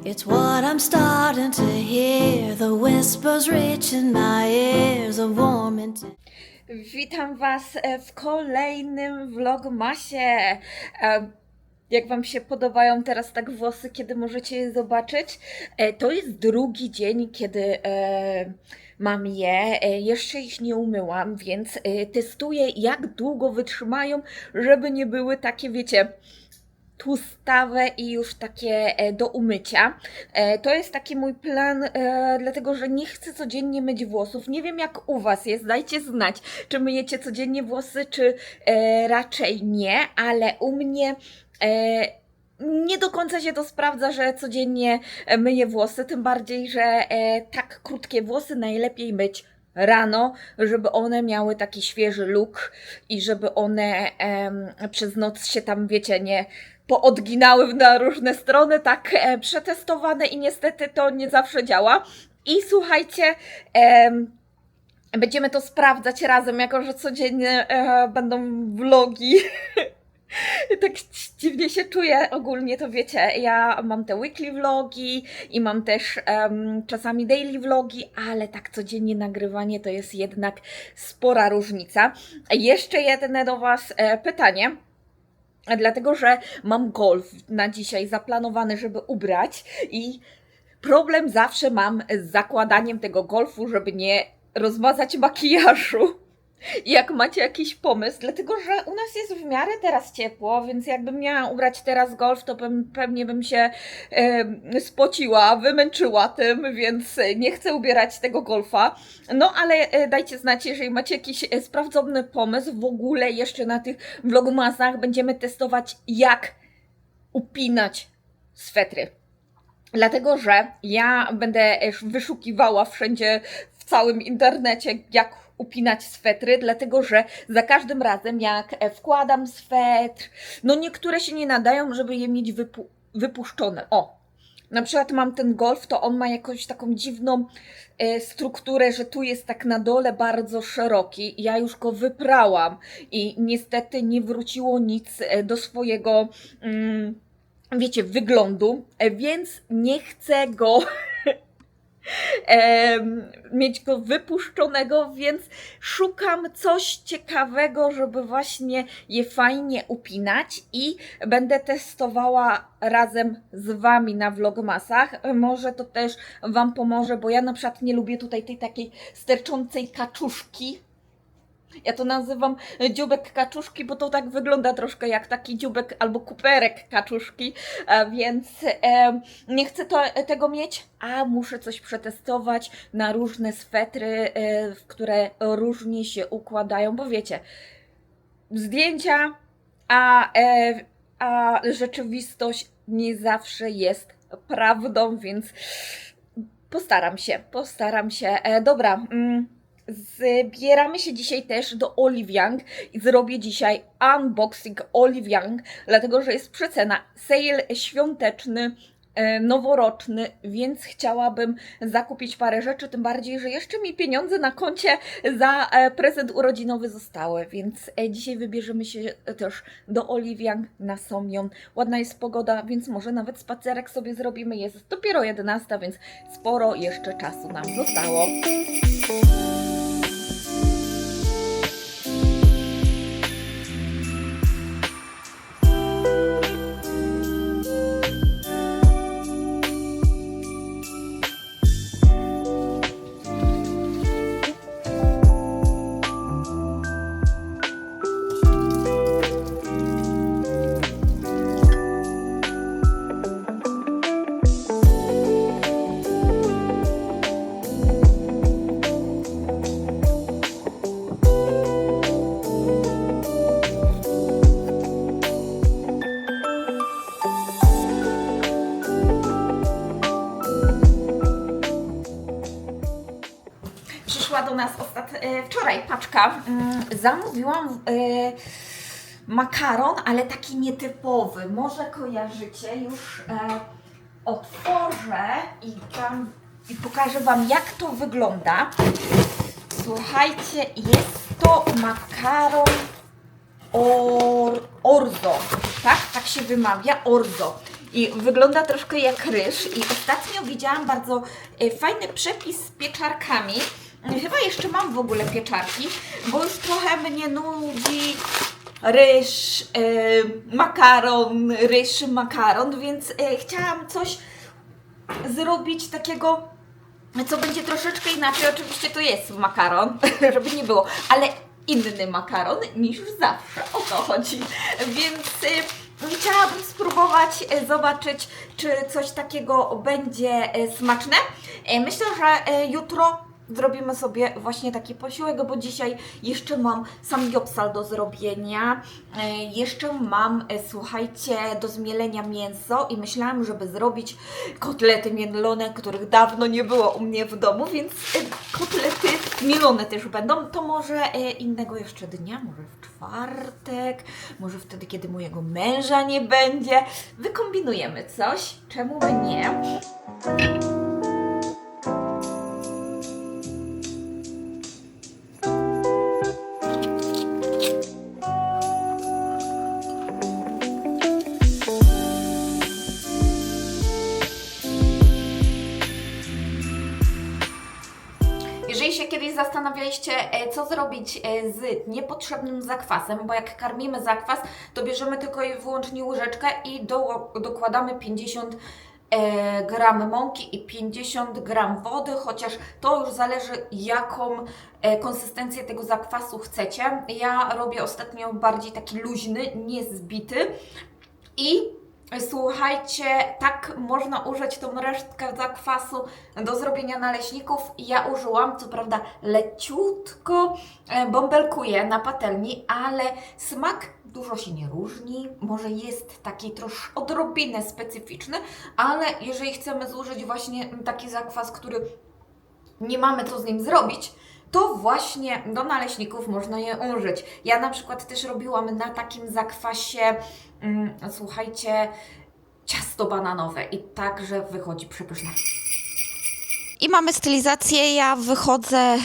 It's what I'm starting to hear, the whispers reach in my ears, a warm and Witam Was w kolejnym vlogmasie. Jak Wam się podobają teraz tak włosy, kiedy możecie je zobaczyć? To jest drugi dzień, kiedy mam je. Jeszcze ich nie umyłam, więc testuję, jak długo wytrzymają, żeby nie były takie, wiecie, tłustawe i już takie do umycia. To jest taki mój plan, dlatego że nie chcę codziennie myć włosów. Nie wiem jak u Was jest, dajcie znać, czy myjecie codziennie włosy, czy raczej nie, ale u mnie nie do końca się to sprawdza, że codziennie myję włosy, tym bardziej, że tak krótkie włosy najlepiej myć rano, żeby one miały taki świeży look i żeby one przez noc się tam, wiecie, nie poodginały na różne strony, tak przetestowane i niestety to nie zawsze działa. I słuchajcie, będziemy to sprawdzać razem, jako że codziennie będą vlogi. Tak dziwnie się czuję ogólnie, to wiecie, ja mam te weekly vlogi i mam też czasami daily vlogi, ale tak codziennie nagrywanie to jest jednak spora różnica. Jeszcze jedno do Was pytanie. Dlatego, że mam golf na dzisiaj zaplanowany, żeby ubrać i problem zawsze mam z zakładaniem tego golfu, żeby nie rozmazać makijażu. I jak macie jakiś pomysł, dlatego, że u nas jest w miarę teraz ciepło, więc jakbym miała ubrać teraz golf, to pewnie bym się spociła, wymęczyła tym, więc nie chcę ubierać tego golfa. No ale dajcie znać, jeżeli macie jakiś sprawdzony pomysł. W ogóle jeszcze na tych vlogmasach będziemy testować, jak upinać swetry. Dlatego, że ja będę wyszukiwała wszędzie w całym internecie, jak upinać swetry, dlatego, że za każdym razem jak wkładam swetr, no niektóre się nie nadają, żeby je mieć wypuszczone. O, na przykład mam ten golf, to on ma jakąś taką dziwną strukturę, że tu jest tak na dole bardzo szeroki. Ja już go wyprałam i niestety nie wróciło nic do swojego wiecie, wyglądu, więc nie chcę go mieć go wypuszczonego, więc szukam coś ciekawego, żeby właśnie je fajnie upinać i będę testowała razem z Wami na vlogmasach. Może to też Wam pomoże, bo ja na przykład nie lubię tutaj tej takiej sterczącej kaczuszki. Ja to nazywam dzióbek kaczuszki, bo to tak wygląda troszkę jak taki dzióbek albo kuperek kaczuszki, więc nie chcę tego mieć, a muszę coś przetestować na różne swetry, które różnie się układają, bo wiecie, zdjęcia, a rzeczywistość nie zawsze jest prawdą, więc postaram się. Dobra. Zbieramy się dzisiaj też do Olive Young i zrobię dzisiaj unboxing Olive Young, dlatego że jest przecena, sale świąteczny, noworoczny, więc chciałabym zakupić parę rzeczy, tym bardziej, że jeszcze mi pieniądze na koncie za prezent urodzinowy zostały, więc dzisiaj wybierzemy się też do Olive Young na Somion. Ładna jest pogoda, więc może nawet spacerek sobie zrobimy, jest dopiero 11, więc sporo jeszcze czasu nam zostało. Przyszła do nas wczoraj paczka. Zamówiłam makaron, ale taki nietypowy. Może kojarzycie, już otworzę i pokażę Wam, jak to wygląda. Słuchajcie, jest to makaron orzo, tak? Tak się wymawia, orzo. i wygląda troszkę jak ryż. I ostatnio widziałam bardzo fajny przepis z pieczarkami. Chyba jeszcze mam w ogóle pieczarki, bo już trochę mnie nudzi ryż, makaron, więc chciałam coś zrobić takiego, co będzie troszeczkę inaczej. Oczywiście to jest makaron, żeby nie było, ale inny makaron niż zawsze, o to chodzi. Więc chciałabym spróbować zobaczyć, czy coś takiego będzie smaczne. Myślę, że jutro zrobimy sobie właśnie taki posiłek, bo dzisiaj jeszcze mam samgyeopsal do zrobienia. Jeszcze mam, słuchajcie, do zmielenia mięso i myślałam, żeby zrobić kotlety mielone, których dawno nie było u mnie w domu, więc kotlety mielone też będą. To może innego jeszcze dnia, może w czwartek, może wtedy, kiedy mojego męża nie będzie. Wykombinujemy coś, czemu by nie? Jeżeli się kiedyś zastanawialiście, co zrobić z niepotrzebnym zakwasem, bo jak karmimy zakwas, to bierzemy tylko i wyłącznie łyżeczkę i dokładamy 50 gram mąki i 50 gram wody, chociaż to już zależy, jaką konsystencję tego zakwasu chcecie. Ja robię ostatnio bardziej taki luźny, niezbity i słuchajcie, tak można użyć tą resztkę zakwasu do zrobienia naleśników. Ja użyłam, co prawda leciutko bąbelkuję na patelni, ale smak dużo się nie różni. Może jest taki troszkę odrobinę specyficzny, ale jeżeli chcemy zużyć właśnie taki zakwas, który nie mamy co z nim zrobić, to właśnie do naleśników można je użyć. Ja na przykład też robiłam na takim zakwasie, słuchajcie, ciasto bananowe i także wychodzi przepyszne. I mamy stylizację, ja wychodzę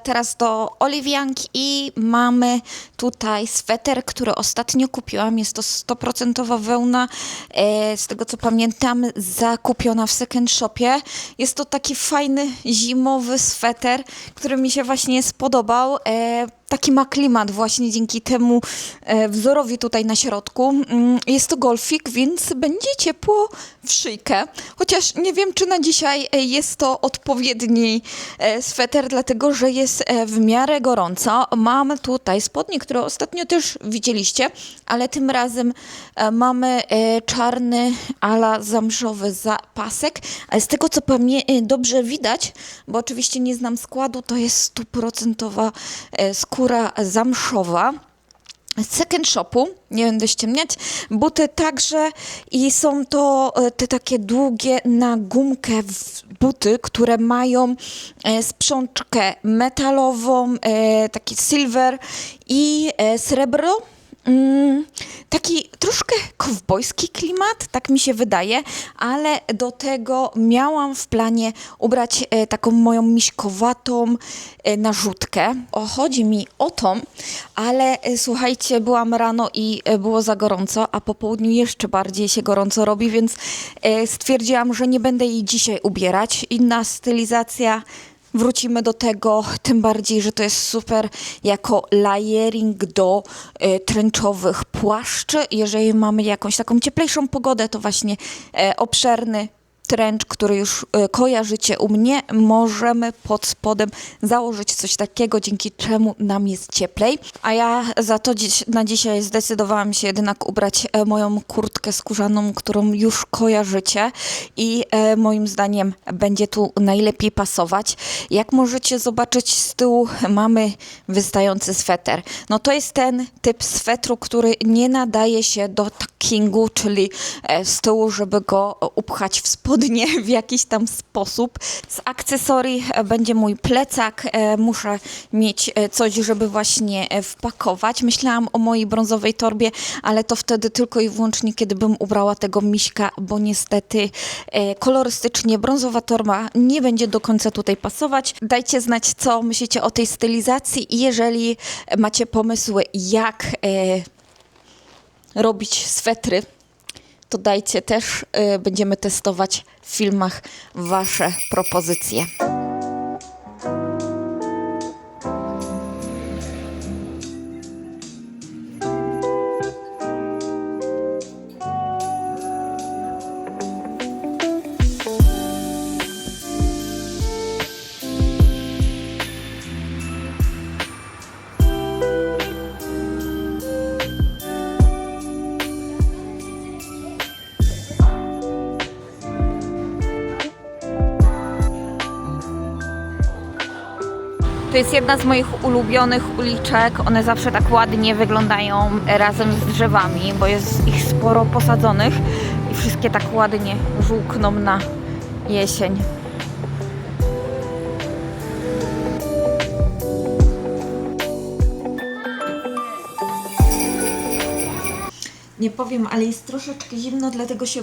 teraz do Oliwianki i mamy tutaj sweter, który ostatnio kupiłam, jest to 100% wełna, z tego co pamiętam zakupiona w second shopie. Jest to taki fajny zimowy sweter, który mi się właśnie spodobał. Taki ma klimat właśnie dzięki temu wzorowi tutaj na środku. Jest to golfik, więc będzie ciepło w szyjkę. Chociaż nie wiem, czy na dzisiaj jest to odpowiedni sweter, dlatego że jest w miarę gorąco. Mam tutaj spodnie, które ostatnio też widzieliście, ale tym razem mamy czarny ala zamszowy zapasek. Ale z tego, co dobrze widać, bo oczywiście nie znam składu, to jest 100% skóra zamszowa z second shopu, nie będę ściemniać, buty także i są to te takie długie na gumkę buty, które mają sprzączkę metalową, taki silver i srebro. Taki troszkę kowbojski klimat, tak mi się wydaje, ale do tego miałam w planie ubrać taką moją miśkowatą narzutkę. Chodzi mi o to, ale słuchajcie, byłam rano i było za gorąco, a po południu jeszcze bardziej się gorąco robi, więc stwierdziłam, że nie będę jej dzisiaj ubierać. Inna stylizacja. Wrócimy do tego, tym bardziej, że to jest super jako layering do trenczowych płaszczy. Jeżeli mamy jakąś taką cieplejszą pogodę, to właśnie obszerny trench, który już kojarzycie u mnie, możemy pod spodem założyć coś takiego, dzięki czemu nam jest cieplej. A ja za to na dzisiaj zdecydowałam się jednak ubrać moją kurtkę skórzaną, którą już kojarzycie i moim zdaniem będzie tu najlepiej pasować. Jak możecie zobaczyć z tyłu, mamy wystający sweter. No to jest ten typ swetru, który nie nadaje się do tuckingu, czyli z tyłu, żeby go upchać w spodnie w jakiś tam sposób. Z akcesorii będzie mój plecak. Muszę mieć coś, żeby właśnie wpakować. Myślałam o mojej brązowej torbie, ale to wtedy tylko i wyłącznie, kiedy bym ubrała tego miśka, bo niestety kolorystycznie brązowa torba nie będzie do końca tutaj pasować. Dajcie znać, co myślicie o tej stylizacji i jeżeli macie pomysły, jak robić swetry, to dajcie też, będziemy testować w filmach Wasze propozycje. To jest jedna z moich ulubionych uliczek. One zawsze tak ładnie wyglądają razem z drzewami, bo jest ich sporo posadzonych i wszystkie tak ładnie żółkną na jesień. Nie powiem, ale jest troszeczkę zimno, dlatego się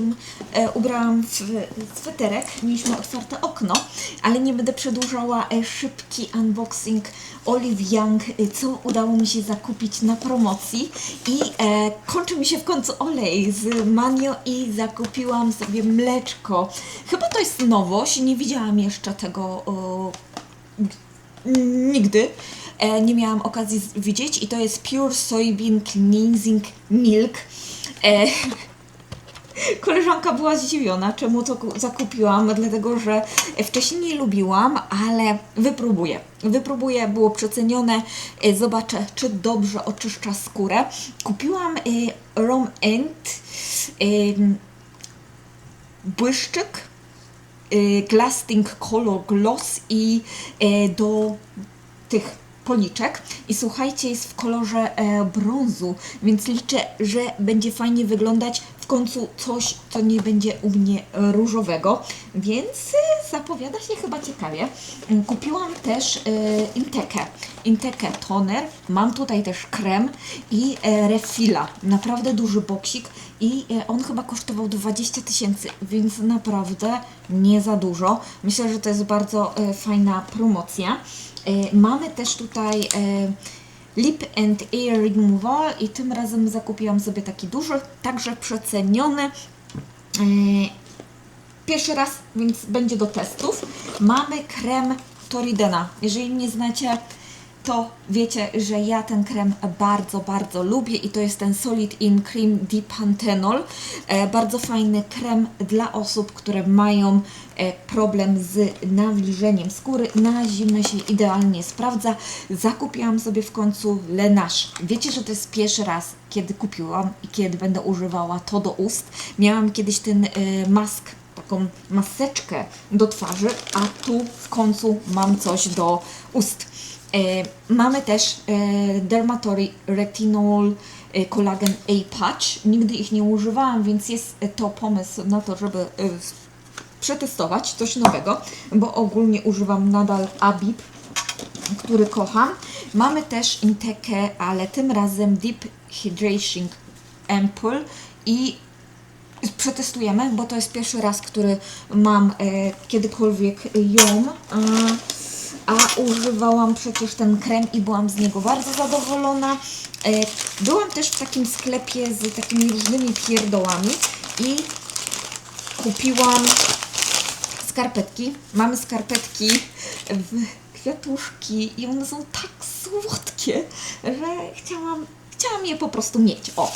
ubrałam w sweterek. Mieliśmy otwarte okno, ale nie będę przedłużała. Szybki unboxing Olive Young, co udało mi się zakupić na promocji. I kończy mi się w końcu olej z Manio i zakupiłam sobie mleczko. Chyba to jest nowość, nie widziałam jeszcze tego nigdy. Nie miałam okazji widzieć i to jest Pure Soybean Cleansing Milk. Koleżanka była zdziwiona, czemu to zakupiłam, dlatego że wcześniej nie lubiłam, ale wypróbuję, było przecenione, zobaczę, czy dobrze oczyszcza skórę. Kupiłam Rom End błyszczyk, Lasting Color Gloss i do tych policzek i słuchajcie, jest w kolorze brązu, więc liczę, że będzie fajnie wyglądać w końcu coś, co nie będzie u mnie różowego, więc zapowiada się chyba ciekawie. Kupiłam też Intekę toner, mam tutaj też krem i refilla, naprawdę duży boksik i on chyba kosztował 20 000, więc naprawdę nie za dużo. Myślę, że to jest bardzo fajna promocja. Mamy też tutaj Lip and Ear Removal i tym razem zakupiłam sobie taki duży, także przeceniony. Pierwszy raz, więc będzie do testów. Mamy krem Toridena. Jeżeli nie znacie, to wiecie, że ja ten krem bardzo lubię i to jest ten Solid In Cream Dipanthenol. Bardzo fajny krem dla osób, które mają problem z nawilżeniem skóry. Na zimę się idealnie sprawdza. Zakupiłam sobie w końcu Laneige. Wiecie, że to jest pierwszy raz, kiedy kupiłam i kiedy będę używała to do ust. Miałam kiedyś ten taką maseczkę do twarzy, a tu w końcu mam coś do ust. Mamy też Dermatory Retinol Collagen A-Patch. Nigdy ich nie używałam, więc jest to pomysł na to, żeby przetestować coś nowego, bo ogólnie używam nadal Abib, który kocham. Mamy też Intekę, ale tym razem Deep Hydration Ampoule i przetestujemy, bo to jest pierwszy raz, który mam kiedykolwiek ją. A używałam przecież ten krem i byłam z niego bardzo zadowolona. Byłam też w takim sklepie z takimi różnymi pierdołami i kupiłam skarpetki. Mamy skarpetki w kwiatuszki i one są tak słodkie, że chciałam je po prostu mieć. O,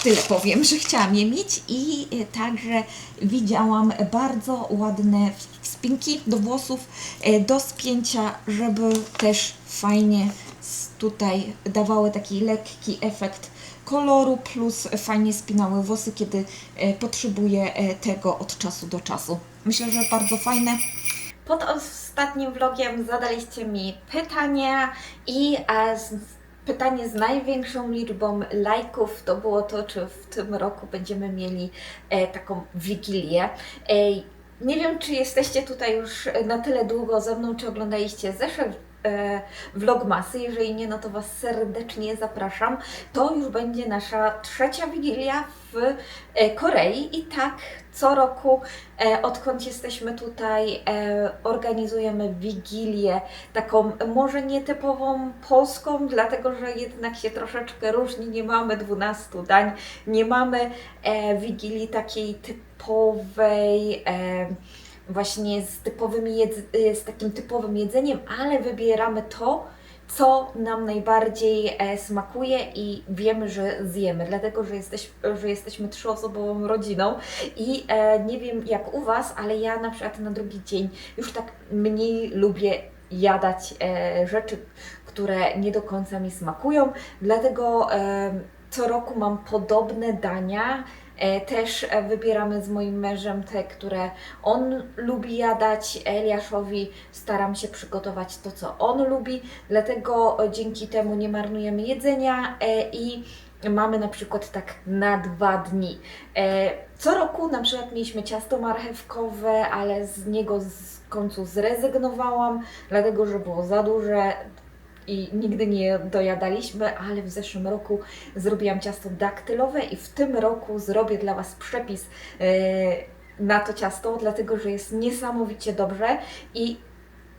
tyle powiem, że chciałam je mieć i także widziałam bardzo ładne spinki do włosów, do spięcia, żeby też fajnie tutaj dawały taki lekki efekt koloru, plus fajnie spinały włosy, kiedy potrzebuję tego od czasu do czasu. Myślę, że bardzo fajne. Pod ostatnim vlogiem zadaliście mi pytania i pytanie z największą liczbą lajków to było to, czy w tym roku będziemy mieli taką wigilię. Nie wiem, czy jesteście tutaj już na tyle długo ze mną, czy oglądaliście vlogmasy. Jeżeli nie, no to Was serdecznie zapraszam. To już będzie nasza trzecia Wigilia w Korei i tak co roku, odkąd jesteśmy tutaj, organizujemy Wigilię taką może nietypową polską, dlatego że jednak się troszeczkę różni, nie mamy 12 dań, nie mamy Wigilii takiej typowej, właśnie z takim typowym jedzeniem, ale wybieramy to, co nam najbardziej smakuje i wiemy, że zjemy, dlatego że jesteśmy trzyosobową rodziną i nie wiem jak u Was, ale ja na przykład na drugi dzień już tak mniej lubię jadać rzeczy, które nie do końca mi smakują, dlatego co roku mam podobne dania. Też wybieramy z moim mężem te, które on lubi jadać. Eliaszowi staram się przygotować to, co on lubi, dlatego dzięki temu nie marnujemy jedzenia i mamy na przykład tak na 2 dni. Co roku na przykład mieliśmy ciasto marchewkowe, ale z niego w końcu zrezygnowałam, dlatego że było za duże i nigdy nie dojadaliśmy, ale w zeszłym roku zrobiłam ciasto daktylowe i w tym roku zrobię dla Was przepis na to ciasto, dlatego że jest niesamowicie dobrze i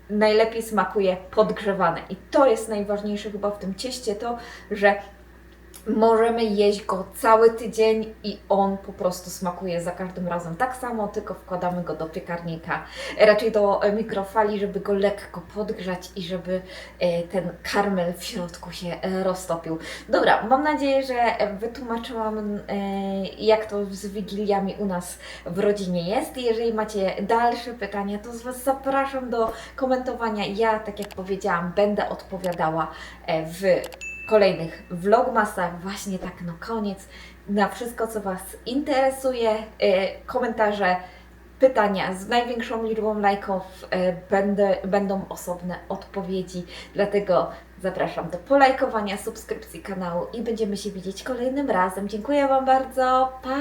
najlepiej smakuje podgrzewane. I to jest najważniejsze chyba w tym cieście, to, że możemy jeść go cały tydzień i on po prostu smakuje za każdym razem tak samo, tylko wkładamy go do piekarnika, raczej do mikrofali, żeby go lekko podgrzać i żeby ten karmel w środku się roztopił. Dobra, mam nadzieję, że wytłumaczyłam, jak to z Wigiliami u nas w rodzinie jest. Jeżeli macie dalsze pytania, to z Was zapraszam do komentowania. Ja, tak jak powiedziałam, będę odpowiadała w kolejnych vlogmasach, właśnie tak na koniec, na wszystko, co Was interesuje, komentarze, pytania z największą liczbą lajków, będą osobne odpowiedzi, dlatego zapraszam do polajkowania, subskrypcji kanału i będziemy się widzieć kolejnym razem. Dziękuję Wam bardzo, pa!